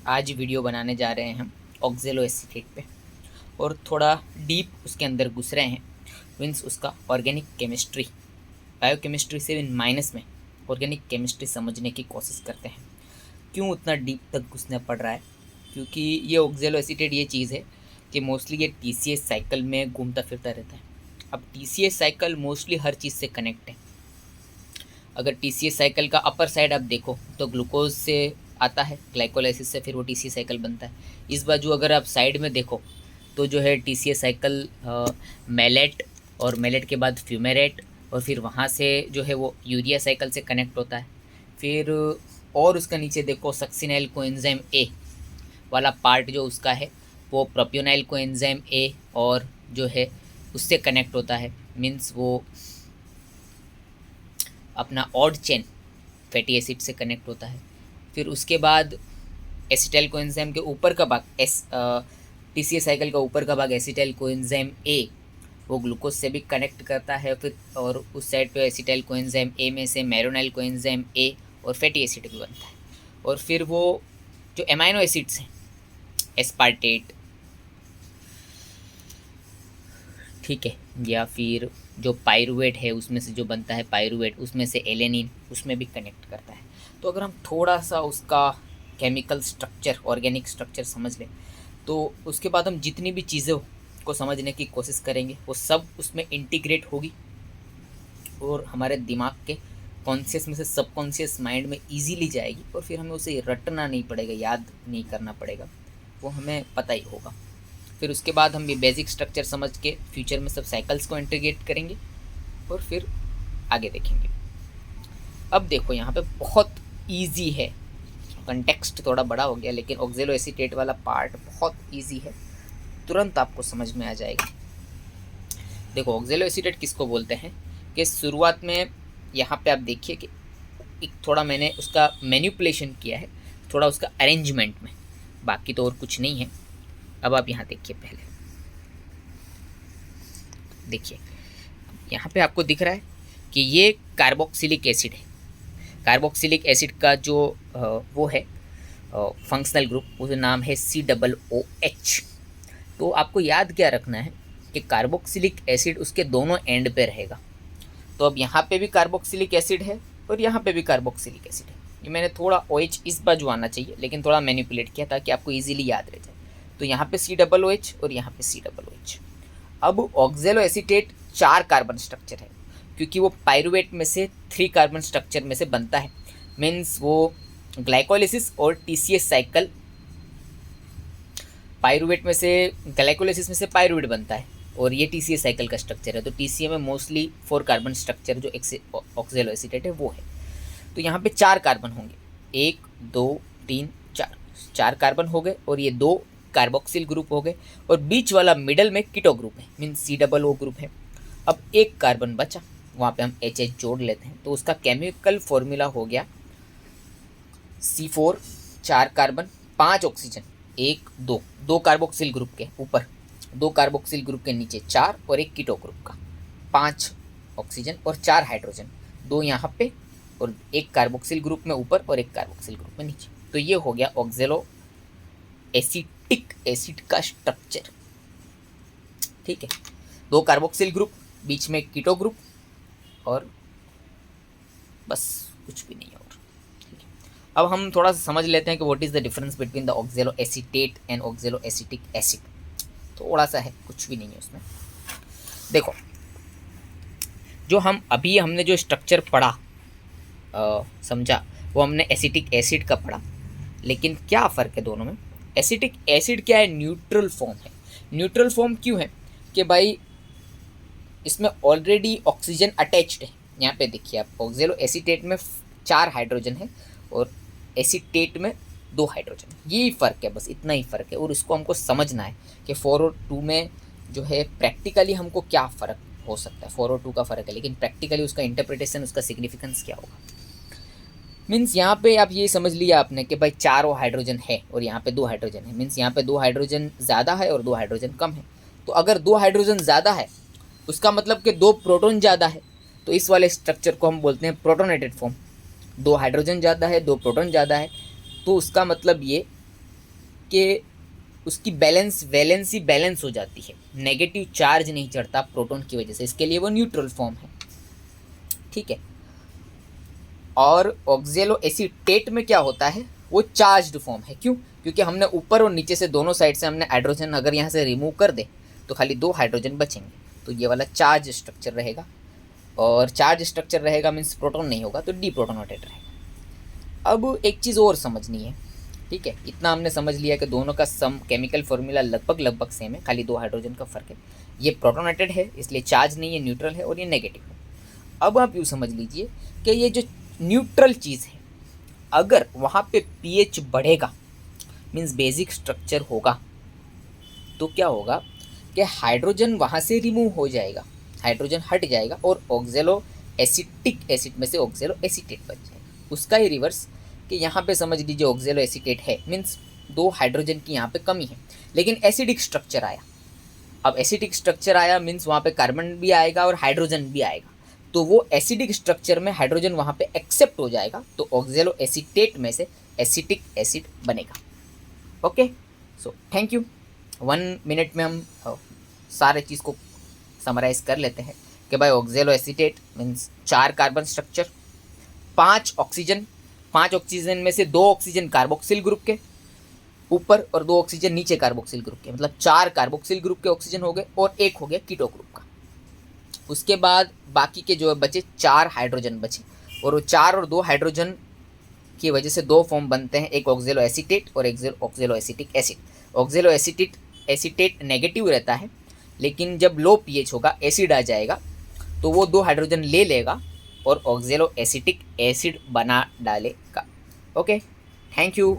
आज वीडियो बनाने जा रहे हैं हम ऑक्जेलो एसीटेट पे और थोड़ा डीप उसके अंदर घुस रहे हैं। मीन्स उसका ऑर्गेनिक केमिस्ट्री, बायोकेमिस्ट्री से माइनस में ऑर्गेनिक केमिस्ट्री समझने की कोशिश करते हैं। क्यों उतना डीप तक घुसना पड़ रहा है? क्योंकि ये ऑक्जेलो एसीटेट ये चीज़ है कि मोस्टली ये टीसीएस साइकिल में घूमता फिरता रहता है। अब टीसीएस साइकिल मोस्टली हर चीज़ से कनेक्ट है। अगर टीसीएस साइकिल का अपर साइड आप देखो तो ग्लूकोज से आता है, ग्लाइकोलाइसिस से फिर वो टीसीएस साइकिल बनता है। इस बाजू अगर आप साइड में देखो तो जो है टीसीएस साइकिल मेलेट और मेलेट के बाद फ्यूमेरेट और फिर वहाँ से जो है वो यूरिया साइकिल से कनेक्ट होता है। फिर और उसका नीचे देखो सक्सिनाइल कोएंजाइम ए वाला पार्ट जो उसका है वो प्रोपियोनाइल कोएंजाइम ए और जो है उससे कनेक्ट होता है। मीन्स वो अपना ऑड चेन फैटी एसिड से कनेक्ट होता है। फिर उसके बाद एसिटाइल कोएंजाइम के ऊपर का भाग टीसीएस साइकिल का ऊपर का भाग एसिटाइल कोएंजाइम ए वो ग्लूकोज से भी कनेक्ट करता है। फिर और उस साइड पे एसिटाइल कोएंजाइम ए में से मैरोनाइल कोएंजाइम ए और फैटी एसिड भी बनता है। और फिर वो जो एमाइनो एसिड्स हैं एस्पार्टेट, ठीक है, या फिर जो पायरुवेट है उसमें से जो बनता है पायरुवेट, उसमें से एलेनिन, उसमें भी कनेक्ट करता है। तो अगर हम थोड़ा सा उसका केमिकल स्ट्रक्चर, ऑर्गेनिक स्ट्रक्चर समझ लें तो उसके बाद हम जितनी भी चीज़ों को समझने की कोशिश करेंगे वो सब उसमें इंटीग्रेट होगी और हमारे दिमाग के कॉन्शियस में से सबकॉन्शियस माइंड में इजीली जाएगी और फिर हमें उसे रटना नहीं पड़ेगा, याद नहीं करना पड़ेगा, वो हमें पता ही होगा। फिर उसके बाद हम ये बेसिक स्ट्रक्चर समझ के फ्यूचर में सब साइकिल्स को इंटीग्रेट करेंगे और फिर आगे देखेंगे। अब देखो यहाँ पे बहुत इजी है, कंटेक्स्ट थोड़ा बड़ा हो गया लेकिन ऑक्जेलो एसीटेट वाला पार्ट बहुत इजी है, तुरंत आपको समझ में आ जाएगा। देखो ऑक्जेलो एसीटेट किसको बोलते हैं कि शुरुआत में यहाँ पे आप देखिए कि एक थोड़ा मैंने उसका मैनिपुलेशन किया है, थोड़ा उसका अरेंजमेंट में, बाकी तो और कुछ नहीं है। अब आप यहाँ देखिए, पहले देखिए यहाँ पे आपको दिख रहा है कि ये कार्बोक्सिलिक एसिड है। कार्बोक्सिलिक एसिड का जो वो है फंक्शनल ग्रुप, उसका नाम है COOH। तो आपको याद क्या रखना है कि कार्बोक्सिलिक एसिड उसके दोनों एंड पे रहेगा। तो अब यहाँ पे भी कार्बोक्सिलिक एसिड है और यहाँ पे भी कार्बोक्सिलिक एसिड है। ये मैंने थोड़ा OH इस बाजू आना चाहिए लेकिन थोड़ा मैनिपुलेट किया ताकि आपको इजीली याद रह जाए। तो यहाँ पे COOH और यहाँ पे COOH। अब ऑक्जेलो एसीटेट 4 कार्बन स्ट्रक्चर है क्योंकि वो पायरुवेट में से 3 कार्बन स्ट्रक्चर में से बनता है। मीन्स वो ग्लाइकोलाइसिस और टीसीएस साइकिल, पायरुवेट में से ग्लाइकोलाइसिस में से पायरुवेट बनता है और ये टीसीएस साइकिल का स्ट्रक्चर है। तो टीसीए में मोस्टली 4 कार्बन स्ट्रक्चर जो ऑक्जेलो एसीटेट है वो है। तो यहाँ पे 4 कार्बन होंगे, 1 2 3 4 कार्बन हो गए और ये 2 कार्बोक्सिल ग्रुप हो गए और बीच वाला मिडल में कीटो ग्रुप है, मीन्स COO ग्रुप है। अब 1 कार्बन बचा, वहाँ पे हम HH जोड़ लेते हैं तो उसका केमिकल फॉर्मूला हो गया C4, 4 carbon 5 oxygen, 1 2, 2 carboxyl group के ऊपर, 2 कार्बोक्सिल ग्रुप के नीचे 4 और 1 कीटो ग्रुप का 5 ऑक्सीजन और 4 हाइड्रोजन, 2 यहाँ पे और 1 कार्बोक्सिल ग्रुप में ऊपर और 1 कार्बोक्सिल ग्रुप में नीचे। तो ये हो गया ऑक्जेलो एसिटिक एसिड का स्ट्रक्चर, ठीक है। 2 कार्बोक्सिल ग्रुप, बीच में कीटो ग्रुप और बस कुछ भी नहीं है और, ठीक है। अब हम थोड़ा सा समझ लेते हैं कि what is the difference between the ऑक्जेलो acetate and ऑक्जेलो acetic acid. थोड़ा सा है, कुछ भी नहीं है उसमें। देखो जो हमने जो स्ट्रक्चर पढ़ा, समझा, वो हमने एसिटिक एसिड का पढ़ा, लेकिन क्या फ़र्क है दोनों में? एसिटिक एसिड क्या है? न्यूट्रल फॉर्म है। न्यूट्रल फॉर्म क्यों है कि भाई इसमें ऑलरेडी ऑक्सीजन अटैच्ड है। यहाँ पे देखिए आप, ऑक्जेलो एसीटेट में 4 हाइड्रोजन है और एसीटेट में 2 हाइड्रोजन है। यही फ़र्क है, बस इतना ही फ़र्क है और इसको हमको समझना है कि 4 और 2 में जो है प्रैक्टिकली हमको क्या फ़र्क हो सकता है। 4 और 2 का फ़र्क है लेकिन प्रैक्टिकली उसका इंटरप्रिटेशन, उसका सिग्निफिकेंस क्या होगा। मीन्स यहाँ पे आप ये समझ लिया आपने कि भाई 4 हाइड्रोजन है और यहाँ पे 2 हाइड्रोजन है। मीन्स यहाँ पे 2 हाइड्रोजन ज़्यादा है और 2 हाइड्रोजन कम है। तो अगर 2 हाइड्रोजन ज़्यादा है उसका मतलब कि 2 प्रोटॉन ज़्यादा है, तो इस वाले स्ट्रक्चर को हम बोलते हैं प्रोटोनेटेड फॉर्म। 2 हाइड्रोजन ज़्यादा है, 2 प्रोटॉन ज़्यादा है, तो उसका मतलब ये कि उसकी वैलेंसी बैलेंस हो जाती है, नेगेटिव चार्ज नहीं चढ़ता प्रोटॉन की वजह से, इसके लिए वो न्यूट्रल फॉर्म है, ठीक है। और ऑक्जेलो एसीटेट में क्या होता है, वो चार्ज्ड फॉर्म है। क्यों? क्योंकि हमने ऊपर और नीचे से दोनों साइड से हमने हाइड्रोजन अगर यहाँ से रिमूव कर दे तो खाली 2 हाइड्रोजन बचेंगे, तो ये वाला चार्ज स्ट्रक्चर रहेगा। और चार्ज स्ट्रक्चर रहेगा मीन्स प्रोटॉन नहीं होगा, तो डीप्रोटोनेटेड रहेगा। अब एक चीज़ और समझनी है, ठीक है। इतना हमने समझ लिया कि दोनों का सम केमिकल फॉर्मूला लगभग सेम है, खाली 2 हाइड्रोजन का फ़र्क है। ये प्रोटोनेटेड है इसलिए चार्ज नहीं है, न्यूट्रल है, और ये नेगेटिव है। अब आप यूँ समझ लीजिए कि ये जो न्यूट्रल चीज़ है, अगर वहाँ पे pH बढ़ेगा मीन्स बेसिक स्ट्रक्चर होगा, तो क्या होगा कि हाइड्रोजन वहाँ से रिमूव हो जाएगा, हाइड्रोजन हट जाएगा और ऑक्जेलो एसिटिक एसिड में से ऑक्जेलो एसीटेट बच जाएगा। उसका ही रिवर्स कि यहाँ पे समझ लीजिए ऑक्जेलो एसीटेट है मीन्स 2 हाइड्रोजन की यहाँ पे कमी है, लेकिन एसिडिक स्ट्रक्चर आया। अब एसिडिक स्ट्रक्चर आया मीन्स वहाँ पे कार्बन भी आएगा और हाइड्रोजन भी आएगा, तो वो एसिडिक स्ट्रक्चर में हाइड्रोजन वहाँ पे एक्सेप्ट हो जाएगा, तो ऑक्जेलो एसीटेट में से एसिटिक एसिड बनेगा। Okay, so thank you. 1 minute में हम सारे चीज़ को समराइज़ कर लेते हैं कि भाई ऑक्जेलो acetate means 4 carbon structure, 5 oxygen, 5 oxygen में से 2 ऑक्सीजन कार्बोक्सिल ग्रुप के ऊपर और 2 ऑक्सीजन नीचे कार्बोक्सिल ग्रुप के, मतलब 4 कार्बोक्सिल ग्रुप के ऑक्सीजन हो गए और 1 हो गया कीटो ग्रुप का। उसके बाद बाकी के जो बचे 4 हाइड्रोजन बचे, और वो 4 और 2 हाइड्रोजन की वजह से 2 फॉर्म बनते हैं, एक ऑक्जेलो एसीटेट और एक ऑक्जेलो एसिटिक एसिड। ऑक्जेलो एसीटेट नेगेटिव रहता है, लेकिन जब लो pH होगा, एसिड आ जाएगा, तो वो 2 हाइड्रोजन ले लेगा और ऑक्जेलो एसिटिक एसिड बना डालेगा। Okay, thank you.